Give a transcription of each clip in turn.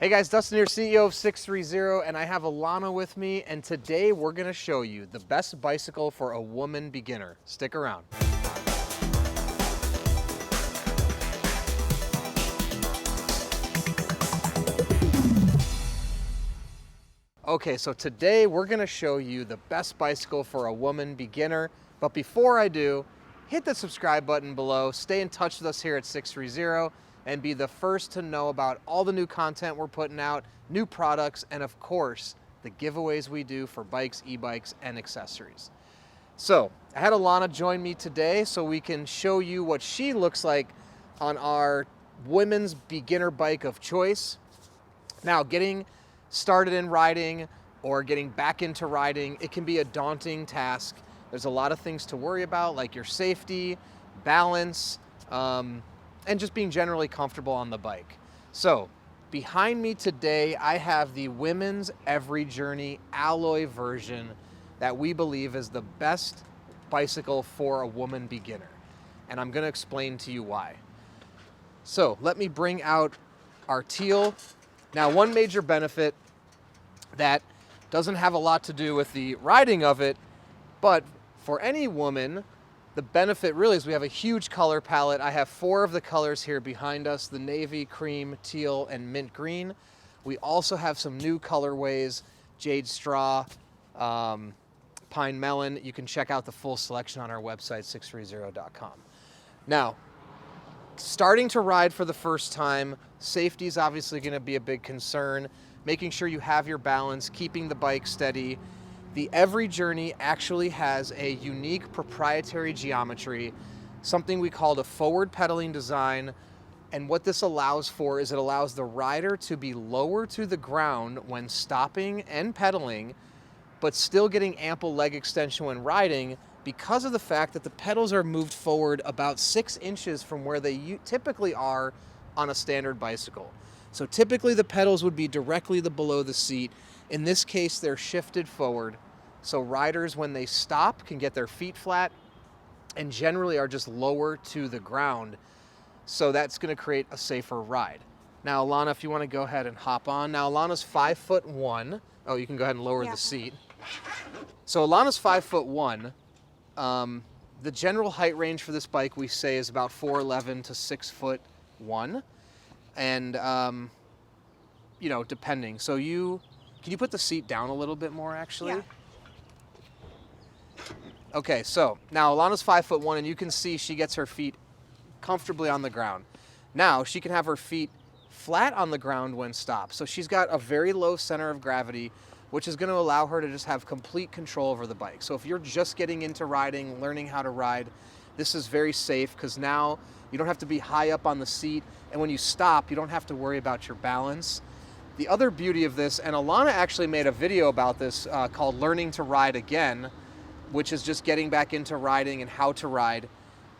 Hey guys, Dustin here, CEO of 630, and I have Alana with me, and today we're gonna show you the best bicycle for a woman beginner. Stick around. Okay, so today we're gonna show you the best bicycle for a woman beginner, but before I do, hit the subscribe button below, stay in touch with us here at 630, and be the first to know about all the new content we're putting out, new products, and of course, the giveaways we do for bikes, e-bikes, and accessories. So, I had Alana join me today so we can show you what she looks like on our women's beginner bike of choice. Now, getting started in riding or getting back into riding, it can be a daunting task. There's a lot of things to worry about, like your safety, balance, and just being generally comfortable on the bike. So behind me today, I have the women's EVRYjourney alloy version that we believe is the best bicycle for a woman beginner. And I'm gonna explain to you why. So let me bring out our teal. Now, one major benefit that doesn't have a lot to do with the riding of it, but for any woman, the benefit really is we have a huge color palette. I have 4 of the colors here behind us: the navy, cream, teal, and mint green. We also have some new colorways: jade straw, pine melon. You can check out the full selection on our website, sixthreezero.com. Now, starting to ride for the first time, safety is obviously going to be a big concern. Making sure you have your balance, keeping the bike steady. The EVRYjourney actually has a unique proprietary geometry, something we call a forward pedaling design. And what this allows for is it allows the rider to be lower to the ground when stopping and pedaling, but still getting ample leg extension when riding, because of the fact that the pedals are moved forward about 6 inches from where they typically are on a standard bicycle. So typically the pedals would be directly below the seat. In this case, they're shifted forward, so riders, when they stop, can get their feet flat and generally are just lower to the ground. So that's going to create a safer ride. Now, Alana, if you want to go ahead and hop on. Now, Alana's 5'1". Oh, you can go ahead and lower the seat. So Alana's 5'1". The general height range for this bike, we say, is about 4'11" to 6'1". And, you know, depending. So can you put the seat down a little bit more, actually? Yeah. Okay, so now Alana's 5'1", and you can see she gets her feet comfortably on the ground. Now she can have her feet flat on the ground when stopped. So she's got a very low center of gravity, which is going to allow her to just have complete control over the bike. So if you're just getting into riding, learning how to ride, this is very safe because now you don't have to be high up on the seat, and when you stop, you don't have to worry about your balance. The other beauty of this, and Alana actually made a video about this called Learning to Ride Again, which is just getting back into riding and how to ride.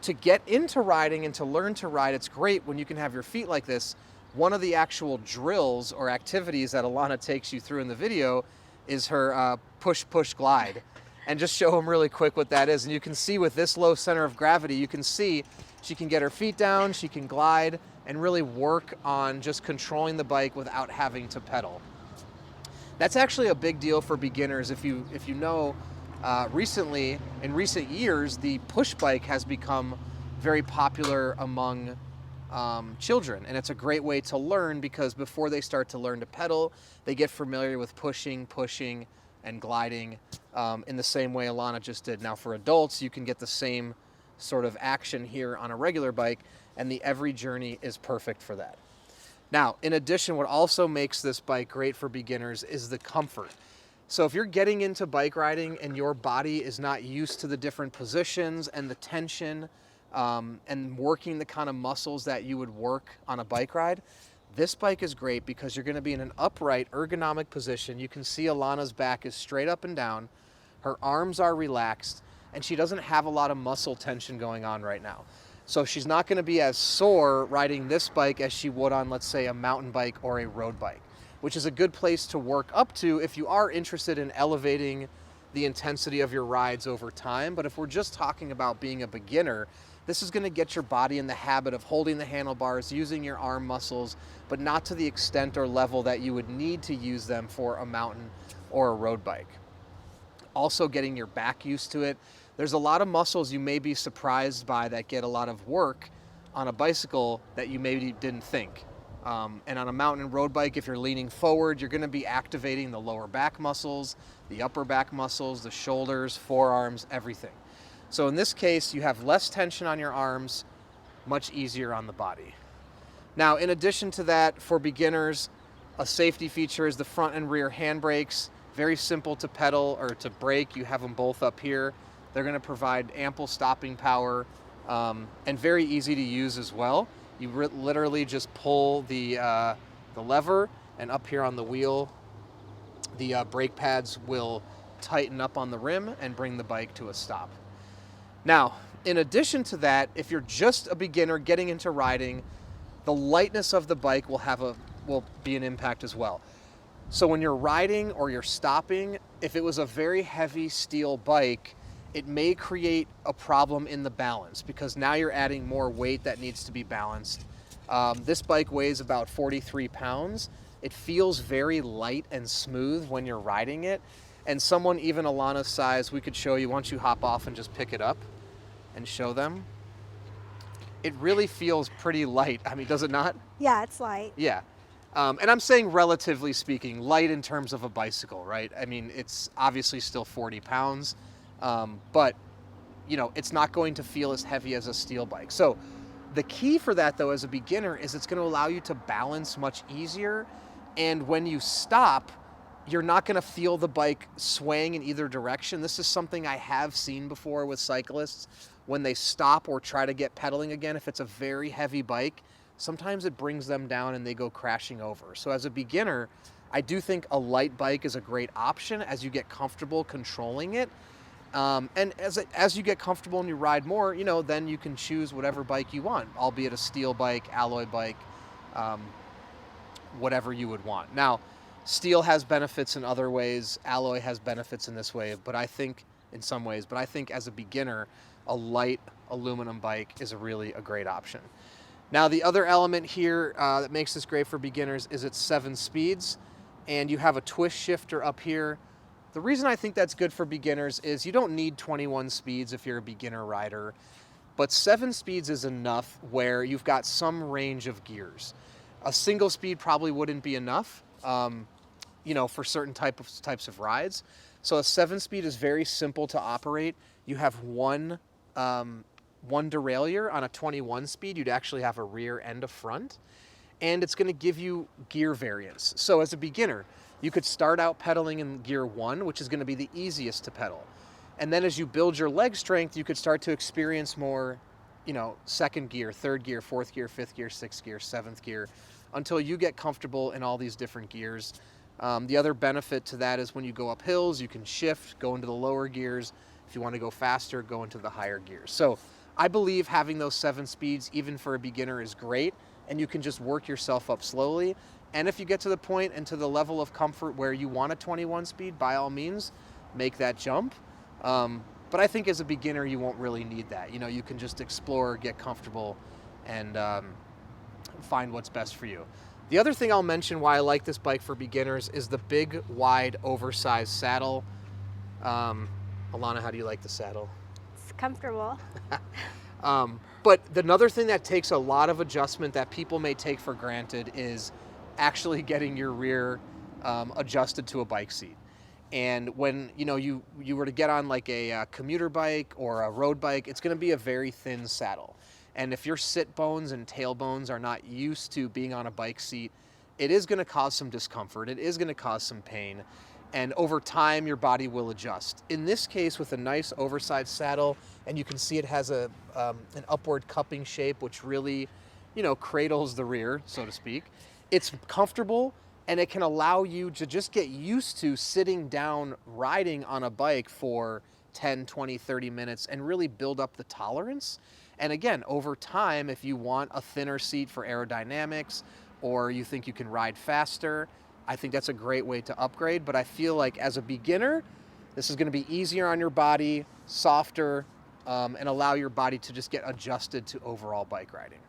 To get into riding and to learn to ride, it's great when you can have your feet like this. One of the actual drills or activities that Alana takes you through in the video is her push-push glide. And just show them really quick what that is. And you can see with this low center of gravity, you can see she can get her feet down, she can glide, and really work on just controlling the bike without having to pedal. That's actually a big deal for beginners. If you know, recently, in recent years, the push bike has become very popular among children, and it's a great way to learn because before they start to learn to pedal, they get familiar with pushing, and gliding in the same way Alana just did. Now for adults, you can get the same sort of action here on a regular bike, and the EVRYjourney is perfect for that. Now, in addition, what also makes this bike great for beginners is the comfort. So if you're getting into bike riding and your body is not used to the different positions and the tension and working the kind of muscles that you would work on a bike ride, this bike is great because you're going to be in an upright, ergonomic position. You can see Alana's back is straight up and down. Her arms are relaxed, and she doesn't have a lot of muscle tension going on right now. So she's not going to be as sore riding this bike as she would on, let's say, a mountain bike or a road bike, which is a good place to work up to if you are interested in elevating the intensity of your rides over time. But if we're just talking about being a beginner, This is going to get your body in the habit of holding the handlebars, using your arm muscles, but not to the extent or level that you would need to use them for a mountain or a road bike. Also getting your back used to it. There's a lot of muscles you may be surprised by that get a lot of work on a bicycle that you maybe didn't think. And on a mountain and road bike, if you're leaning forward, you're going to be activating the lower back muscles, the upper back muscles, the shoulders, forearms, everything. So in this case, you have less tension on your arms, much easier on the body. Now, in addition to that, for beginners, a safety feature is the front and rear handbrakes. Very simple to pedal or to brake. You have them both up here. They're going to provide ample stopping power and very easy to use as well. You literally just pull the lever, and up here on the wheel, the brake pads will tighten up on the rim and bring the bike to a stop. Now, in addition to that, if you're just a beginner getting into riding, the lightness of the bike will be an impact as well. So when you're riding or you're stopping, if it was a very heavy steel bike, it may create a problem in the balance because now you're adding more weight that needs to be balanced. This bike weighs about 43 pounds. It feels very light and smooth when you're riding it. And someone even Alana's size, we could show you, once you hop off and just pick it up and show them. It really feels pretty light. I mean, does it not? Yeah, it's light. Yeah. And I'm saying relatively speaking, light in terms of a bicycle, right? I mean, it's obviously still 40 pounds, but you know, it's not going to feel as heavy as a steel bike. So the key for that though, as a beginner, is it's going to allow you to balance much easier. And when you stop, you're not going to feel the bike swaying in either direction. This is something I have seen before with cyclists. When they stop or try to get pedaling again, if it's a very heavy bike, sometimes it brings them down and they go crashing over. So as a beginner, I do think a light bike is a great option as you get comfortable controlling it. And as you get comfortable and you ride more, you know, then you can choose whatever bike you want, albeit a steel bike, alloy bike, whatever you would want. Now, steel has benefits in other ways, alloy has benefits in this way, but I think in some ways, but I think as a beginner, a light aluminum bike is really a great option. Now, the other element here that makes this great for beginners is its 7 speeds, and you have a twist shifter up here. The reason I think that's good for beginners is you don't need 21 speeds if you're a beginner rider, but 7 speeds is enough where you've got some range of gears. A single speed probably wouldn't be enough, you know, for certain types of rides. So a 7 speed is very simple to operate. You have one derailleur. On a 21 speed, you'd actually have a rear and a front, and it's going to give you gear variance. So as a beginner, you could start out pedaling in gear 1, which is going to be the easiest to pedal. And then as you build your leg strength, you could start to experience more, you know, 2nd gear, 3rd gear, 4th gear, 5th gear, 6th gear, 7th gear, until you get comfortable in all these different gears. The other benefit to that is when you go up hills, you can shift, go into the lower gears. If you want to go faster, go into the higher gears. So I believe having those 7 speeds, even for a beginner, is great, and you can just work yourself up slowly. And if you get to the point and to the level of comfort where you want a 21 speed, by all means, make that jump. But I think as a beginner, you won't really need that. You know, you can just explore, get comfortable, and find what's best for you. The other thing I'll mention why I like this bike for beginners is the big, wide, oversized saddle. Alana, how do you like the saddle? It's comfortable. But another thing that takes a lot of adjustment that people may take for granted is actually getting your rear adjusted to a bike seat. And when you were to get on like a commuter bike or a road bike, it's going to be a very thin saddle. And if your sit bones and tailbones are not used to being on a bike seat, it is going to cause some discomfort. It is going to cause some pain. And over time, your body will adjust. In this case, with a nice oversized saddle, and you can see it has an upward cupping shape, which really, cradles the rear, so to speak. It's comfortable, and it can allow you to just get used to sitting down riding on a bike for 10, 20, 30 minutes and really build up the tolerance. And again, over time, if you want a thinner seat for aerodynamics, or you think you can ride faster, I think that's a great way to upgrade. But I feel like as a beginner, this is going to be easier on your body, softer, and allow your body to just get adjusted to overall bike riding.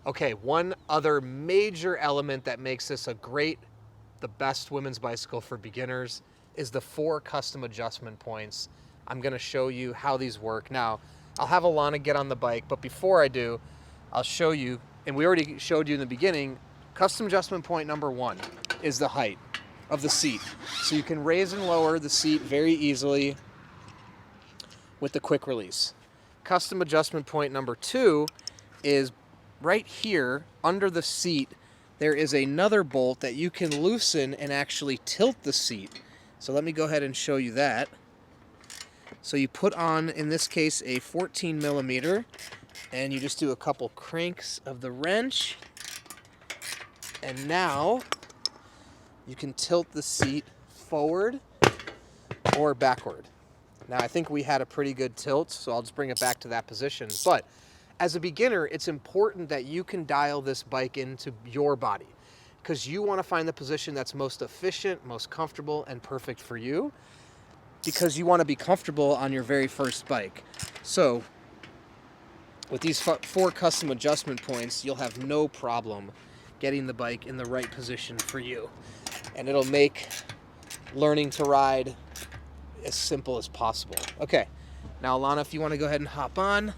Okay, one other major element that makes this the best women's bicycle for beginners is the 4 custom adjustment points. I'm gonna show you how these work. Now, I'll have Alana get on the bike, but before I do, I'll show you, and we already showed you in the beginning, custom adjustment point number 1 is the height of the seat. So you can raise and lower the seat very easily with the quick release. Custom adjustment point number 2 is right here under the seat. There is another bolt that you can loosen and actually tilt the seat. So let me go ahead and show you that. So you put on, in this case, a 14 millimeter, and you just do a couple cranks of the wrench, and now you can tilt the seat forward or backward. Now I think we had a pretty good tilt, so I'll just bring it back to that position. But as a beginner, it's important that you can dial this bike into your body, because you want to find the position that's most efficient, most comfortable, and perfect for you, because you want to be comfortable on your very first bike. So with these 4 custom adjustment points, you'll have no problem getting the bike in the right position for you. And it'll make learning to ride as simple as possible. Okay, now Alana, if you want to go ahead and hop on.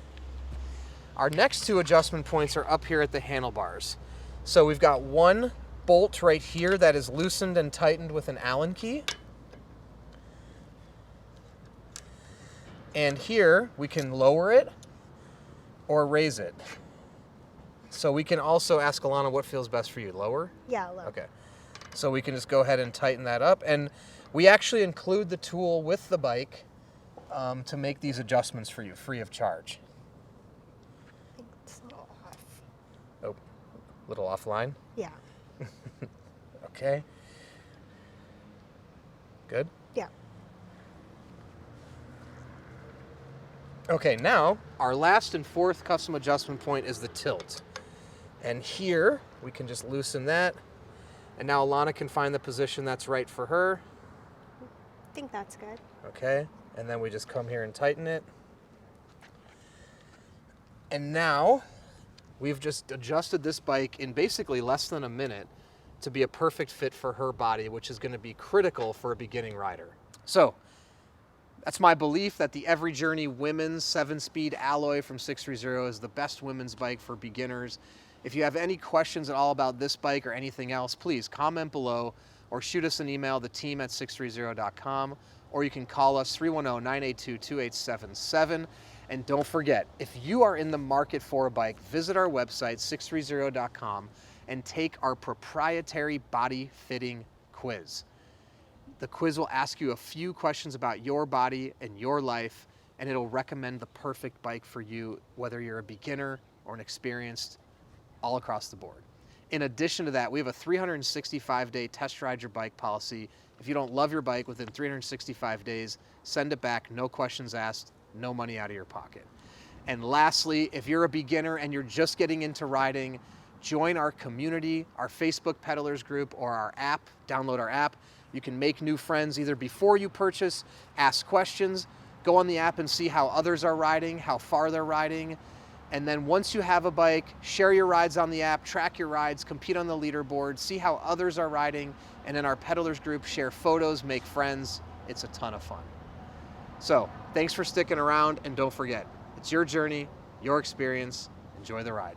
Our next 2 adjustment points are up here at the handlebars. So we've got one bolt right here that is loosened and tightened with an Allen key. And here we can lower it or raise it. So we can also ask Alana what feels best for you, lower? Yeah, lower. Okay. So we can just go ahead and tighten that up. And we actually include the tool with the bike to make these adjustments for you, free of charge. I think it's a little off. Oh, little offline? Yeah. Okay. Good? Yeah. Okay, now our last and 4th custom adjustment point is the tilt. And here we can just loosen that. And now Alana can find the position that's right for her. I think that's good. Okay, and then we just come here and tighten it. And now we've just adjusted this bike in basically less than a minute to be a perfect fit for her body, which is going to be critical for a beginning rider. So that's my belief that the EVRYjourney women's 7-speed alloy from 630 is the best women's bike for beginners. If you have any questions at all about this bike or anything else, please comment below or shoot us an email, theteam@sixthreezero.com, or you can call us 310-982-2877. And don't forget, if you are in the market for a bike, visit our website, sixthreezero.com, and take our proprietary body fitting quiz. The quiz will ask you a few questions about your body and your life, and it'll recommend the perfect bike for you, whether you're a beginner or an experienced, all across the board. In addition to that, we have a 365-day test ride your bike policy. If you don't love your bike within 365 days, send it back, no questions asked, no money out of your pocket. And lastly, if you're a beginner and you're just getting into riding, join our community, our Facebook peddlers group, or our app. Download our app. You can make new friends either before you purchase, ask questions, go on the app and see how others are riding, how far they're riding. And then once you have a bike, share your rides on the app, track your rides, compete on the leaderboard, see how others are riding, and in our peddlers group, share photos, make friends. It's a ton of fun. So thanks for sticking around, and don't forget, it's your journey, your experience. Enjoy the ride.